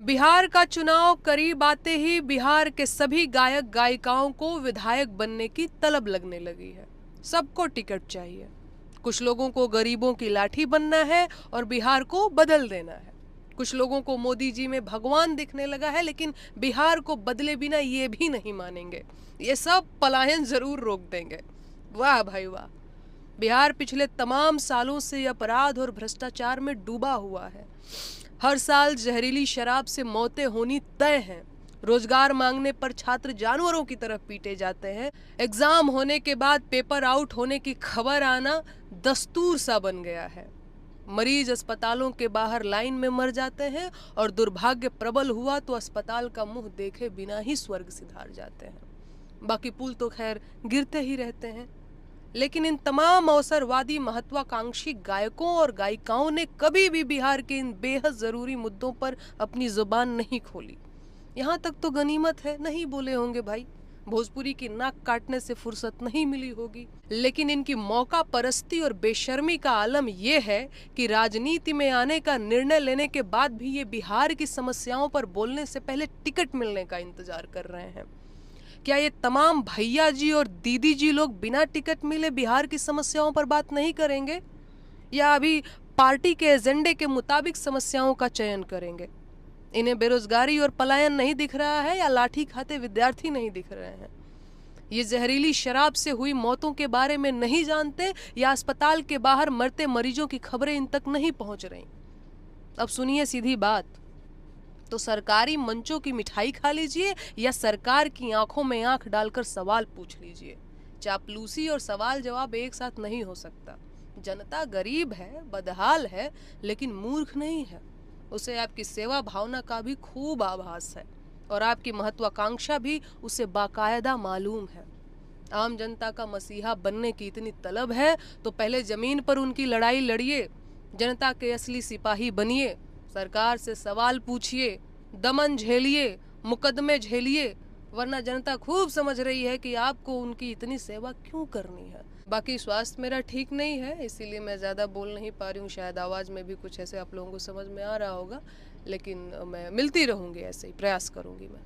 बिहार का चुनाव करीब आते ही बिहार के सभी गायक गायिकाओं को विधायक बनने की तलब लगने लगी है। सबको टिकट चाहिए। कुछ लोगों को गरीबों की लाठी बनना है और बिहार को बदल देना है। कुछ लोगों को मोदी जी में भगवान दिखने लगा है, लेकिन बिहार को बदले बिना ये भी नहीं मानेंगे। ये सब पलायन जरूर रोक देंगे। वाह भाई वाह। बिहार पिछले तमाम सालों से अपराध और भ्रष्टाचार में डूबा हुआ है। हर साल जहरीली शराब से मौतें होनी तय हैं। रोजगार मांगने पर छात्र जानवरों की तरफ पीटे जाते हैं। एग्जाम होने के बाद पेपर आउट होने की खबर आना दस्तूर सा बन गया है। मरीज अस्पतालों के बाहर लाइन में मर जाते हैं और दुर्भाग्य प्रबल हुआ तो अस्पताल का मुंह देखे बिना ही स्वर्ग सिधार जाते हैं। बाकी पुल तो खैर गिरते ही रहते हैं। लेकिन इन तमाम अवसरवादी महत्वाकांक्षी गायकों और गायिकाओं ने कभी भी बिहार के इन बेहद जरूरी मुद्दों पर अपनी जुबान नहीं खोली। यहाँ तक तो गनीमत है, नहीं बोले होंगे भाई। भोजपुरी की नाक काटने से फुर्सत नहीं मिली होगी। लेकिन इनकी मौका परस्ती और बेशर्मी का आलम यह है कि राजनीति में आने का निर्णय लेने के बाद भी ये बिहार की समस्याओं पर बोलने से पहले टिकट मिलने का इंतजार कर रहे हैं। क्या ये तमाम भैया जी और दीदी जी लोग बिना टिकट मिले बिहार की समस्याओं पर बात नहीं करेंगे, या अभी पार्टी के एजेंडे के मुताबिक समस्याओं का चयन करेंगे? इन्हें बेरोजगारी और पलायन नहीं दिख रहा है, या लाठी खाते विद्यार्थी नहीं दिख रहे हैं? ये जहरीली शराब से हुई मौतों के बारे में नहीं जानते, या अस्पताल के बाहर मरते मरीजों की खबरें इन तक नहीं पहुंच रही? अब सुनिए सीधी बात, तो सरकारी मंचों की मिठाई खा लीजिए या सरकार की आंखों में आंख डालकर सवाल पूछ लीजिए। चापलूसी और सवाल जवाब एक साथ नहीं हो सकता। जनता गरीब है, बदहाल है, लेकिन मूर्ख नहीं है। उसे आपकी सेवा भावना का भी खूब आभास है और आपकी महत्वाकांक्षा भी उसे बाकायदा मालूम है। आम जनता का मसीहा बनने की इतनी तलब है तो पहले जमीन पर उनकी लड़ाई लड़िए, जनता के असली सिपाही बनिए, सरकार से सवाल पूछिए, दमन झेलिए, मुकदमे झेलिए, वरना जनता खूब समझ रही है कि आपको उनकी इतनी सेवा क्यों करनी है। बाकी स्वास्थ्य मेरा ठीक नहीं है, इसीलिए मैं ज़्यादा बोल नहीं पा रही हूँ। शायद आवाज़ में भी कुछ ऐसे आप लोगों को समझ में आ रहा होगा, लेकिन मैं मिलती रहूँगी, ऐसे ही प्रयास करूँगी मैं।